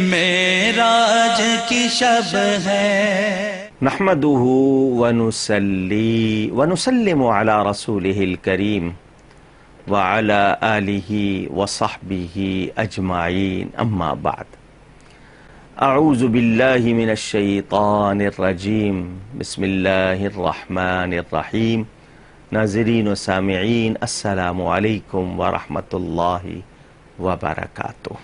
معراج کی شب ہے. نحمده ونصلي ونسلم على رسوله الكريم وعلى آله وصحبه أجمعين أما بعد. أعوذ بالله من الشيطان الرجيم. بسم الله الرحمن الرحيم. ناظرین و سامعین، السلام علیکم ورحمۃ اللہ وبرکاتہ.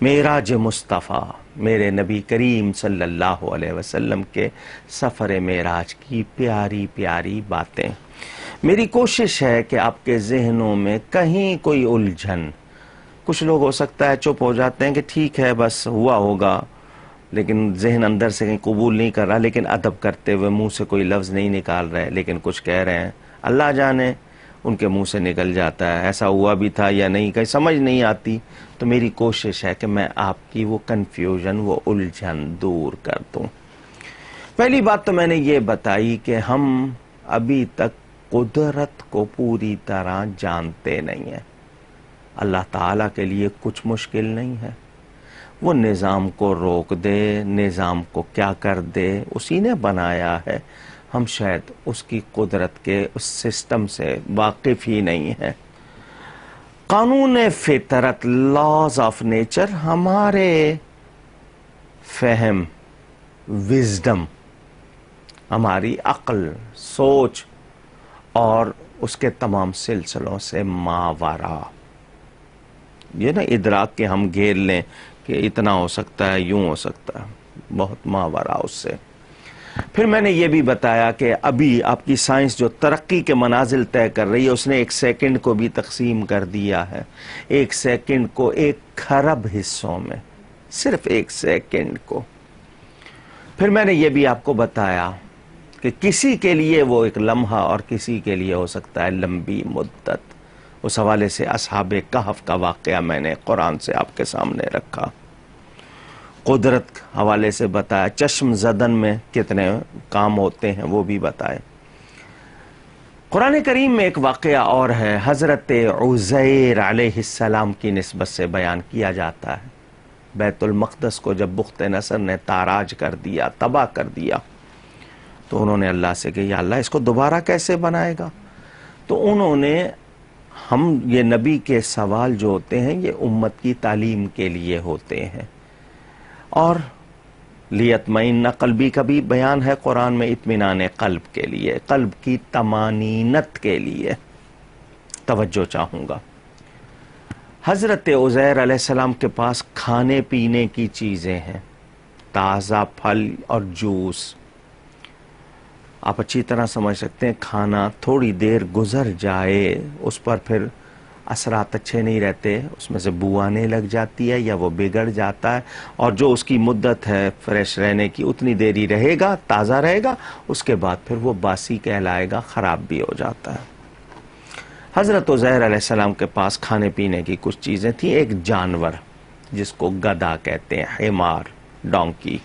معراج مصطفیٰ، میرے نبی کریم صلی اللہ علیہ وسلم کے سفر معراج کی پیاری پیاری باتیں. میری کوشش ہے کہ آپ کے ذہنوں میں کہیں کوئی الجھن، کچھ لوگ ہو سکتا ہے چپ ہو جاتے ہیں کہ ٹھیک ہے بس ہوا ہوگا، لیکن ذہن اندر سے کہیں قبول نہیں کر رہا، لیکن ادب کرتے ہوئے منہ سے کوئی لفظ نہیں نکال رہے، لیکن کچھ کہہ رہے ہیں، اللہ جانے ان کے منہ سے نکل جاتا ہے ایسا ہوا بھی تھا یا نہیں، کہیں سمجھ نہیں آتی. تو میری کوشش ہے کہ میں آپ کی وہ کنفیوژن، وہ الجھن دور کر دوں. پہلی بات تو میں نے یہ بتائی کہ ہم ابھی تک قدرت کو پوری طرح جانتے نہیں ہیں. اللہ تعالیٰ کے لیے کچھ مشکل نہیں ہے، وہ نظام کو روک دے، نظام کو کیا کر دے، اسی نے بنایا ہے. ہم شاید اس کی قدرت کے اس سسٹم سے واقف ہی نہیں ہیں. قانون فطرت، لاز آف نیچر، ہمارے فہم، وزڈم، ہماری عقل، سوچ اور اس کے تمام سلسلوں سے ماورا، یہ نا ادراک کے ہم گھیر لیں کہ اتنا ہو سکتا ہے، یوں ہو سکتا ہے، بہت ماورا اس سے. پھر میں نے یہ بھی بتایا کہ ابھی آپ کی سائنس جو ترقی کے منازل طے کر رہی ہے، اس نے ایک سیکنڈ کو بھی تقسیم کر دیا ہے. ایک سیکنڈ کو 1 کھرب حصوں میں، صرف 1 سیکنڈ کو. پھر میں نے یہ بھی آپ کو بتایا کہ کسی کے لیے وہ ایک لمحہ اور کسی کے لیے ہو سکتا ہے لمبی مدت. اس حوالے سے اصحاب کہف کا واقعہ میں نے قرآن سے آپ کے سامنے رکھا. قدرت حوالے سے بتایا، چشم زدن میں کتنے کام ہوتے ہیں وہ بھی بتائے. قرآن کریم میں ایک واقعہ اور ہے، حضرت عزیر علیہ السلام کی نسبت سے بیان کیا جاتا ہے. بیت المقدس کو جب بخت نصر نے تاراج کر دیا، تباہ کر دیا، تو انہوں نے اللہ سے کہا یا اللہ اس کو دوبارہ کیسے بنائے گا؟ تو انہوں نے، ہم یہ نبی کے سوال جو ہوتے ہیں یہ امت کی تعلیم کے لیے ہوتے ہیں، اور لیطمئن قلبی کا بھی بیان ہے قرآن میں، اطمینان قلب کے لیے، قلب کی طمانینت کے لیے. توجہ چاہوں گا. حضرت عزیر علیہ السلام کے پاس کھانے پینے کی چیزیں ہیں، تازہ پھل اور جوس. آپ اچھی طرح سمجھ سکتے ہیں کھانا تھوڑی دیر گزر جائے اس پر پھر اثرات اچھے نہیں رہتے، اس میں سے بو آنے لگ جاتی ہے یا وہ بگڑ جاتا ہے، اور جو اس کی مدت ہے فریش رہنے کی اتنی دیر ہی رہے گا، تازہ رہے گا، اس کے بعد پھر وہ باسی کہلائے گا، خراب بھی ہو جاتا ہے. حضرت عزیر علیہ السلام کے پاس کھانے پینے کی کچھ چیزیں تھیں. ایک جانور جس کو گدھا کہتے ہیں، حمار، ڈونکی،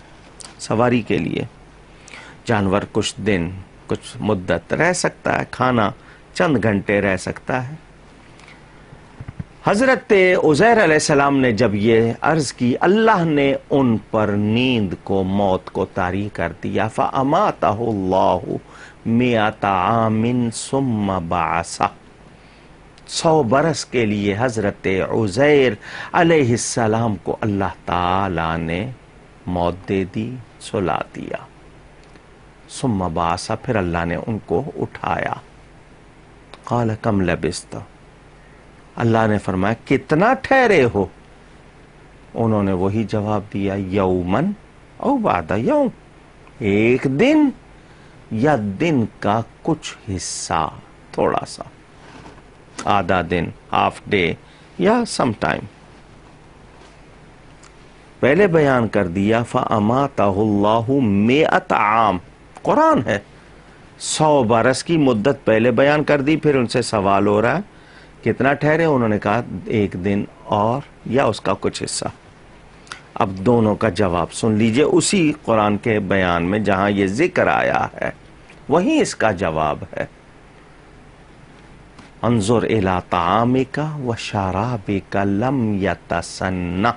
سواری کے لیے. جانور کچھ دن، کچھ مدت رہ سکتا ہے، کھانا چند گھنٹے رہ سکتا ہے. حضرت عزیر علیہ السلام نے جب یہ عرض کی، اللہ نے ان پر نیند کو، موت کو طاری کر دیا. فَأَمَاتَهُ اللَّهُ مِئَةَ عَامٍ ثُمَّ بَعَثَهُ. 100 برس کے لیے حضرت عزیر علیہ السلام کو اللہ تعالی نے موت دے دی، سلا دیا. ثم بعث، پھر اللہ نے ان کو اٹھایا. قال کم لبثت، اللہ نے فرمایا کتنا ٹھہرے ہو؟ انہوں نے وہی جواب دیا، یومن او بعد یوم، 1 دن یا دن کا کچھ حصہ، تھوڑا سا، آدھا دن، ہاف ڈے یا سم ٹائم. پہلے بیان کر دیا فَأَمَاتَهُ اللَّهُ 100 عام، قرآن ہے. 100 برس کی مدت پہلے بیان کر دی، پھر ان سے سوال ہو رہا ہے کتنا ٹھہرے؟ انہوں نے کہا 1 دن اور یا اس کا کچھ حصہ. اب دونوں کا جواب سن لیجئے، اسی قرآن کے بیان میں جہاں یہ ذکر آیا ہے وہیں اس کا جواب ہے. انظر الی طعامک و شرابک لم یتسنہ،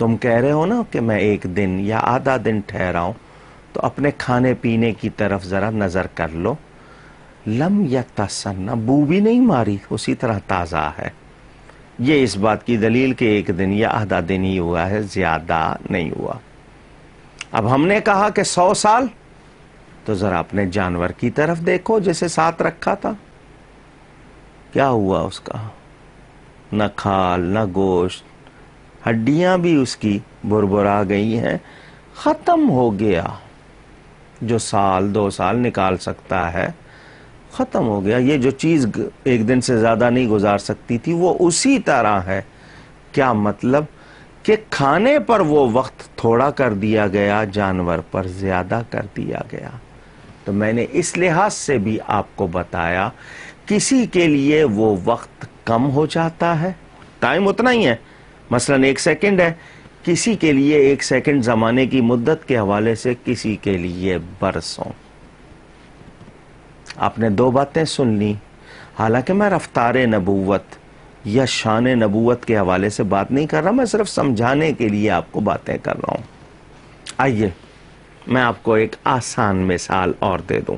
تم کہہ رہے ہو نا کہ میں ایک دن یا آدھا دن ٹھہراؤں، تو اپنے کھانے پینے کی طرف ذرا نظر کر لو، لم یتسنہ، بو بھی نہیں ماری، اسی طرح تازہ ہے۔ یہ اس بات کی دلیل کہ ایک دن یا آدھا دن ہی ہوا ہے، زیادہ نہیں ہوا۔ اب ہم نے کہا کہ 100 سال، تو ذرا اپنے جانور کی طرف دیکھو جسے ساتھ رکھا تھا، کیا ہوا اس کا؟ نہ کھال نہ گوشت، ہڈیاں بھی اس کی بھربھرا گئی ہیں، ختم ہو گیا۔ جو 1-2 سال نکال سکتا ہے ختم ہو گیا۔ یہ جو چیز ایک دن سے زیادہ نہیں گزار سکتی تھی وہ اسی طرح ہے۔ کیا مطلب؟ کہ کھانے پر وہ وقت تھوڑا کر دیا گیا، جانور پر زیادہ کر دیا گیا۔ تو میں نے اس لحاظ سے بھی آپ کو بتایا، کسی کے لیے وہ وقت کم ہو جاتا ہے، ٹائم اتنا ہی ہے، مثلا 1 سیکنڈ ہے، کسی کے لیے 1 سیکنڈ زمانے کی مدت کے حوالے سے کسی کے لیے برسوں۔ آپ نے 2 باتیں سن لی، حالانکہ میں رفتار نبوت یا شان نبوت کے حوالے سے بات نہیں کر رہا، میں صرف سمجھانے کے لیے آپ کو باتیں کر رہا ہوں۔ آئیے میں آپ کو ایک آسان مثال اور دے دوں۔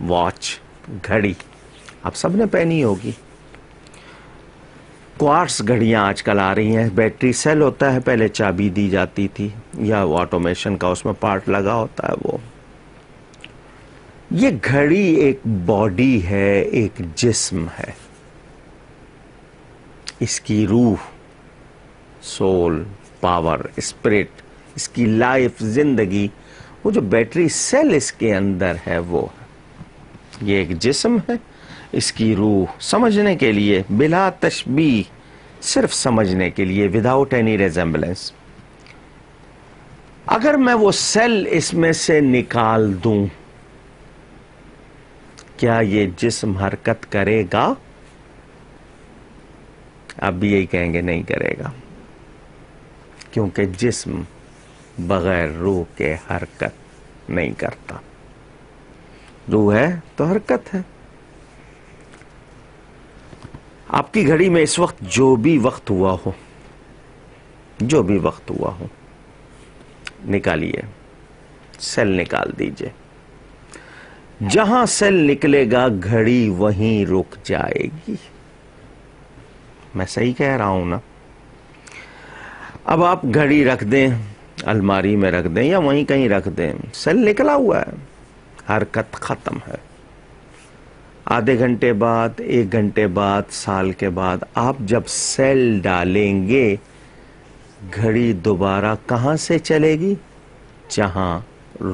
واچ، گھڑی، آپ سب نے پہنی ہوگی۔ کوارٹز گھڑیاں آج کل آ رہی ہیں، بیٹری سیل ہوتا ہے، پہلے چابی دی جاتی تھی، یا آٹومیشن کا اس میں پارٹ لگا ہوتا ہے وہ۔ یہ گھڑی ایک باڈی ہے، ایک جسم ہے، اس کی روح، سول، پاور، اسپرٹ، اس کی لائف، زندگی، وہ جو بیٹری سیل اس کے اندر ہے وہ ہے۔ یہ ایک جسم ہے، اس کی روح، سمجھنے کے لیے بلا تشبیہ، صرف سمجھنے کے لیے، وداؤٹ اینی ریزمبلنس۔ اگر میں وہ سیل اس میں سے نکال دوں، کیا یہ جسم حرکت کرے گا؟ آپ بھی یہی کہیں گے نہیں کرے گا، کیونکہ جسم بغیر روح کے حرکت نہیں کرتا۔ روح ہے تو حرکت ہے۔ آپ کی گھڑی میں اس وقت جو بھی وقت ہوا ہو، جو بھی وقت ہوا ہو، نکالیے، سیل نکال دیجئے۔ جہاں سیل نکلے گا گھڑی وہیں رک جائے گی۔ میں صحیح کہہ رہا ہوں نا؟ اب آپ گھڑی رکھ دیں، الماری میں رکھ دیں یا وہیں کہیں رکھ دیں، سیل نکلا ہوا ہے، حرکت ختم ہے۔ آدھے گھنٹے بعد، 1 گھنٹے بعد، سال کے بعد آپ جب سیل ڈالیں گے، گھڑی دوبارہ کہاں سے چلے گی؟ جہاں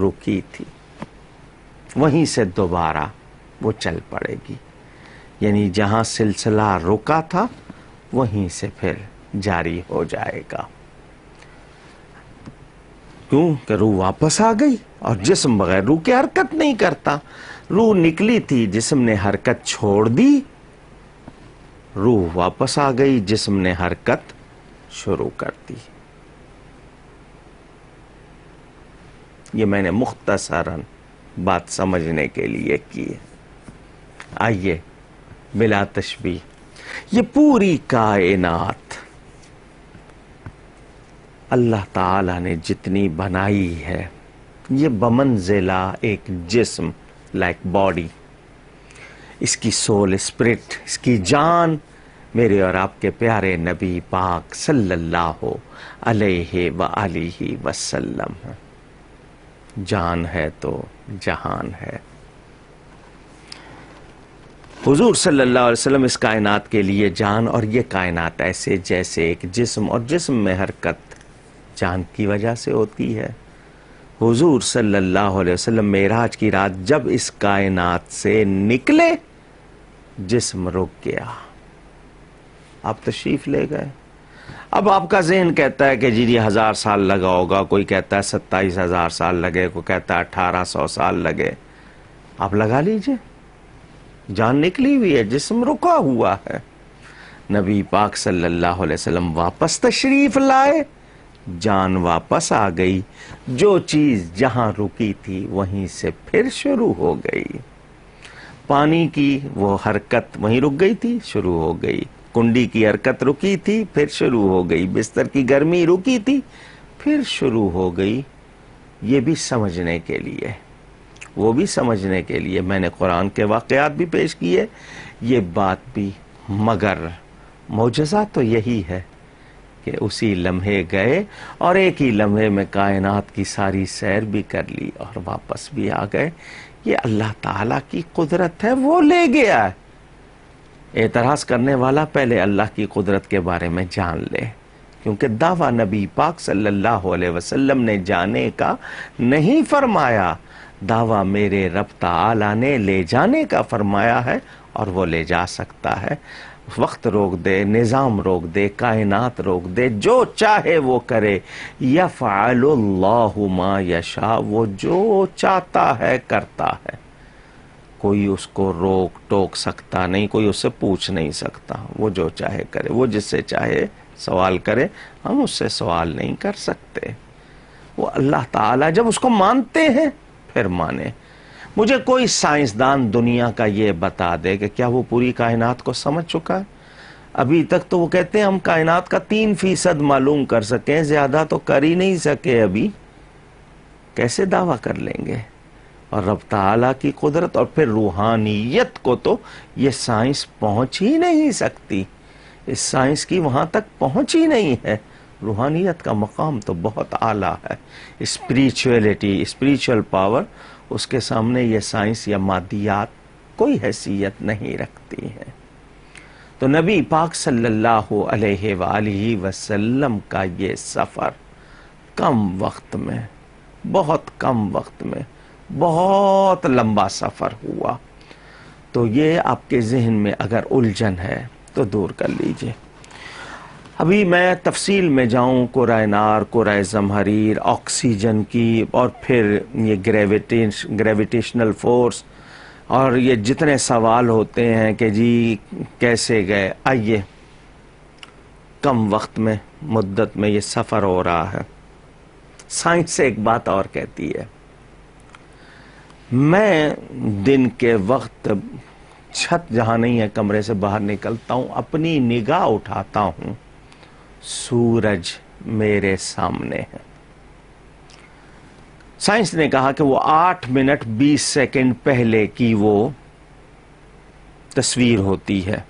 رکی تھی، وہیں سے دوبارہ وہ چل پڑے گی۔ یعنی جہاں سلسلہ رکا تھا وہیں سے پھر جاری ہو جائے گا۔ کیوں کہ روح واپس آ گئی، اور جسم بغیر روح کے حرکت نہیں کرتا۔ روح نکلی تھی، جسم نے حرکت چھوڑ دی، روح واپس آ گئی، جسم نے حرکت شروع کر دی۔ یہ میں نے مختصراً بات سمجھنے کے لیے کی ہے۔ آئیے بلا تشبیہ، یہ پوری کائنات اللہ تعالی نے جتنی بنائی ہے، یہ بمنزلہ ایک جسم، لائک باڈی، اس کی سول، اسپرٹ، اس کی جان میرے اور آپ کے پیارے نبی پاک صلی اللہ علیہ وآلہ وسلم ہے۔ جان ہے تو جہان ہے۔ حضور صلی اللہ علیہ وسلم اس کائنات کے لیے جان، اور یہ کائنات ایسے جیسے ایک جسم، اور جسم میں حرکت جان کی وجہ سے ہوتی ہے۔ حضور صلی اللہ علیہ وسلم معراج کی رات جب اس کائنات سے نکلے، جسم رک گیا، آپ تشریف لے گئے۔ اب آپ کا ذہن کہتا ہے کہ جی 1000 سال لگا ہوگا، کوئی کہتا ہے 27,000 سال لگے، کوئی کہتا ہے 1800 سال لگے۔ آپ لگا لیجئے، جان نکلی ہوئی ہے، جسم رکا ہوا ہے۔ نبی پاک صلی اللہ علیہ وسلم واپس تشریف لائے، جان واپس آ گئی، جو چیز جہاں رکی تھی وہیں سے پھر شروع ہو گئی۔ پانی کی وہ حرکت وہیں رک گئی تھی، شروع ہو گئی۔ کنڈی کی حرکت رکی تھی پھر شروع ہو گئی، بستر کی گرمی رکی تھی پھر شروع ہو گئی. یہ بھی سمجھنے کے لیے، وہ بھی سمجھنے کے لیے میں نے قرآن کے واقعات بھی پیش کیے، یہ بات بھی. مگر معجزہ تو یہی ہے کہ اسی لمحے گئے اور ایک ہی لمحے میں کائنات کی ساری سیر بھی کر لی اور واپس بھی آ گئے. یہ اللہ تعالیٰ کی قدرت ہے، وہ لے گیا ہے. اعتراض کرنے والا پہلے اللہ کی قدرت کے بارے میں جان لے، کیونکہ دعویٰ نبی پاک صلی اللہ علیہ وسلم نے جانے کا نہیں فرمایا، دعویٰ میرے رب تعالیٰ نے لے جانے کا فرمایا ہے، اور وہ لے جا سکتا ہے. وقت روک دے، نظام روک دے، کائنات روک دے، جو چاہے وہ کرے. یفعل اللہ ما یشاء، وہ جو چاہتا ہے کرتا ہے. کوئی اس کو روک ٹوک سکتا نہیں، کوئی اس سے پوچھ نہیں سکتا. وہ جو چاہے کرے، وہ جس سے چاہے سوال کرے، ہم اس سے سوال نہیں کر سکتے. وہ اللہ تعالیٰ جب اس کو مانتے ہیں پھر مانے. مجھے کوئی سائنسدان دنیا کا یہ بتا دے کہ کیا وہ پوری کائنات کو سمجھ چکا ہے؟ ابھی تک تو وہ کہتے ہیں ہم کائنات کا 3% معلوم کر سکیں، زیادہ تو کر ہی نہیں سکے. ابھی کیسے دعویٰ کر لیں گے؟ اور رب تعالیٰ کی قدرت اور پھر روحانیت کو تو یہ سائنس پہنچ ہی نہیں سکتی. اس سائنس کی وہاں تک پہنچ ہی نہیں ہے. روحانیت کا مقام تو بہت اعلیٰ ہے. اسپریچویلٹی، اسپریچول پاور، اس کے سامنے یہ سائنس یا مادیات کوئی حیثیت نہیں رکھتی ہیں. تو نبی پاک صلی اللہ علیہ وآلہ وسلم کا یہ سفر کم وقت میں، بہت کم وقت میں بہت لمبا سفر ہوا. تو یہ آپ کے ذہن میں اگر الجھن ہے تو دور کر لیجئے. ابھی میں تفصیل میں جاؤں کرۂ نار، کرۂ زمہریر، آکسیجن کی، اور پھر یہ گریویٹیشنل فورس، اور یہ جتنے سوال ہوتے ہیں کہ جی کیسے گئے. آئیے، کم وقت میں، مدت میں یہ سفر ہو رہا ہے. سائنس سے ایک بات اور کہتی ہے، میں دن کے وقت چھت جہاں نہیں ہے کمرے سے باہر نکلتا ہوں، اپنی نگاہ اٹھاتا ہوں، سورج میرے سامنے ہے. سائنس نے کہا کہ وہ 8 منٹ 20 سیکنڈ پہلے کی وہ تصویر ہوتی ہے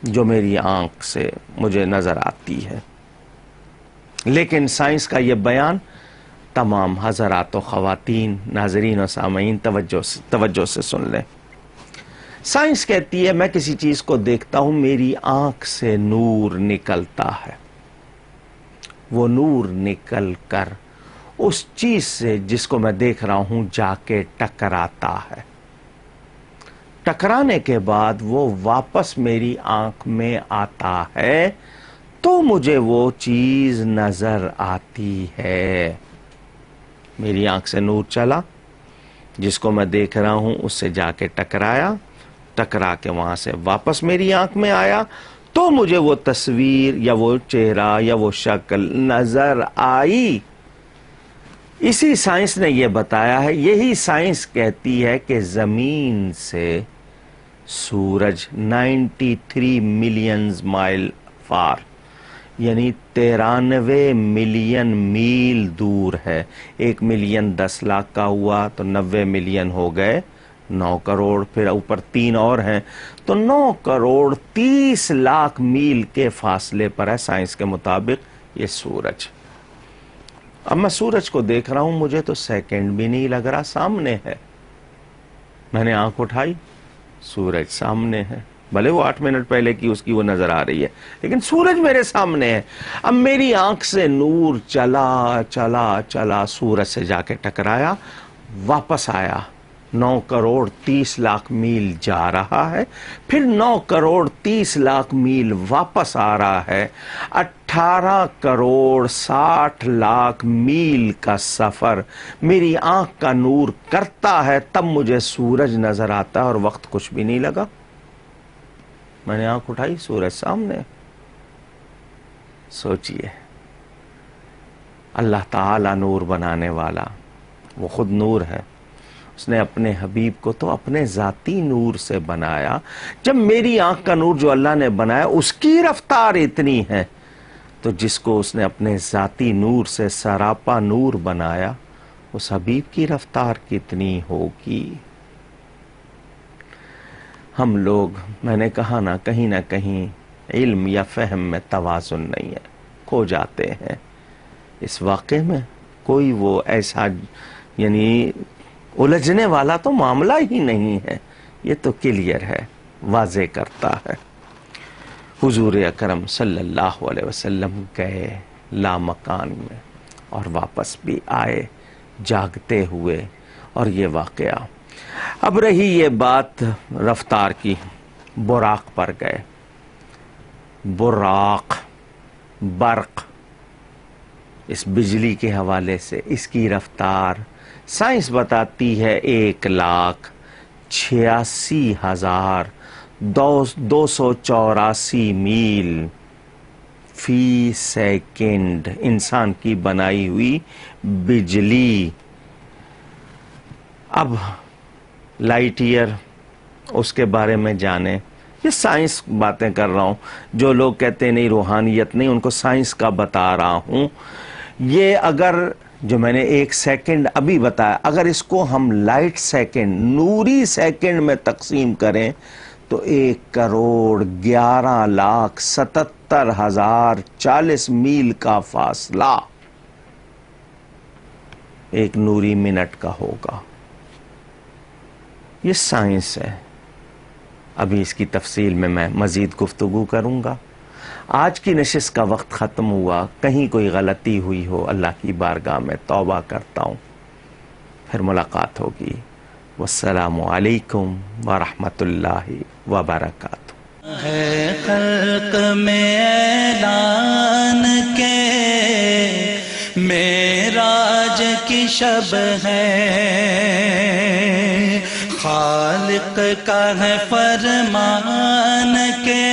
جو میری آنکھ سے مجھے نظر آتی ہے. لیکن سائنس کا یہ بیان تمام حضرات و خواتین، ناظرین و سامعین توجہ سے سن لیں. سائنس کہتی ہے میں کسی چیز کو دیکھتا ہوں، میری آنکھ سے نور نکلتا ہے. وہ نور نکل کر اس چیز سے جس کو میں دیکھ رہا ہوں جا کے ٹکراتا ہے. ٹکرانے کے بعد وہ واپس میری آنکھ میں آتا ہے تو مجھے وہ چیز نظر آتی ہے. میری آنکھ سے نور چلا، جس کو میں دیکھ رہا ہوں اس سے جا کے ٹکرایا، ٹکرا کے وہاں سے واپس میری آنکھ میں آیا تو مجھے وہ تصویر یا وہ چہرہ یا وہ شکل نظر آئی. اسی سائنس نے یہ بتایا ہے. یہی سائنس کہتی ہے کہ زمین سے سورج 93 ملین مائل فار، یعنی 93 ملین میل دور ہے. 1 ملین 10 لاکھ کا ہوا تو 90 ملین ہو گئے 9 کروڑ، پھر اوپر 3 اور ہیں تو 9 کروڑ 30 لاکھ میل کے فاصلے پر ہے سائنس کے مطابق یہ سورج. اب میں سورج کو دیکھ رہا ہوں، مجھے تو سیکنڈ بھی نہیں لگ رہا، سامنے ہے. میں نے آنکھ اٹھائی، سورج سامنے ہے. بھلے وہ 8 منٹ پہلے کی اس کی وہ نظر آ رہی ہے، لیکن سورج میرے سامنے ہے. اب میری آنکھ سے نور چلا چلا چلا، سورج سے جا کے ٹکرایا، واپس آیا. 9 کروڑ 30 لاکھ میل جا رہا ہے، پھر 9 کروڑ 30 لاکھ میل واپس آ رہا ہے. 18 کروڑ 60 لاکھ میل کا سفر میری آنکھ کا نور کرتا ہے، تب مجھے سورج نظر آتا ہے اور وقت کچھ بھی نہیں لگا. میں نے آنکھ اٹھائی، سورج سامنے. سوچئے، اللہ تعالی نور بنانے والا، وہ خود نور ہے، اس نے اپنے حبیب کو تو اپنے ذاتی نور سے بنایا. جب میری آنکھ کا نور جو اللہ نے بنایا اس کی رفتار اتنی ہے تو جس کو اس نے اپنے ذاتی نور سے سراپا نور بنایا اس حبیب کی رفتار کتنی ہوگی. ہم لوگ، میں نے کہا نا، کہیں نہ کہیں علم یا فہم میں توازن نہیں ہے، کھو جاتے ہیں. اس واقعے میں کوئی وہ ایسا یعنی الجھنے والا تو معاملہ ہی نہیں ہے، یہ تو کلیئر ہے، واضح کرتا ہے. حضور اکرم صلی اللہ علیہ وسلم گئے لامکان میں اور واپس بھی آئے جاگتے ہوئے، اور یہ واقعہ. اب رہی یہ بات رفتار کی، براق پر گئے. براق، برق، اس بجلی کے حوالے سے اس کی رفتار سائنس بتاتی ہے 1,86,284 میل فی سیکنڈ. انسان کی بنائی ہوئی بجلی. اب لائٹ ایئر، اس کے بارے میں جانیں. یہ سائنس باتیں کر رہا ہوں، جو لوگ کہتے ہیں نہیں روحانیت نہیں، ان کو سائنس کا بتا رہا ہوں. یہ اگر جو میں نے 1 سیکنڈ ابھی بتایا، اگر اس کو ہم لائٹ سیکنڈ، نوری سیکنڈ میں تقسیم کریں تو 1,11,77,040 میل کا فاصلہ 1 نوری منٹ کا ہوگا. یہ سائنس ہے. ابھی اس کی تفصیل میں مزید گفتگو کروں گا. آج کی نشست کا وقت ختم ہوا. کہیں کوئی غلطی ہوئی ہو اللہ کی بارگاہ میں توبہ کرتا ہوں. پھر ملاقات ہوگی. والسلام علیکم ورحمۃ اللہ وبرکاتہ. ہے خلق میں اعلان کے معراج کی شب ہے، خالق کا ہے فرمان کے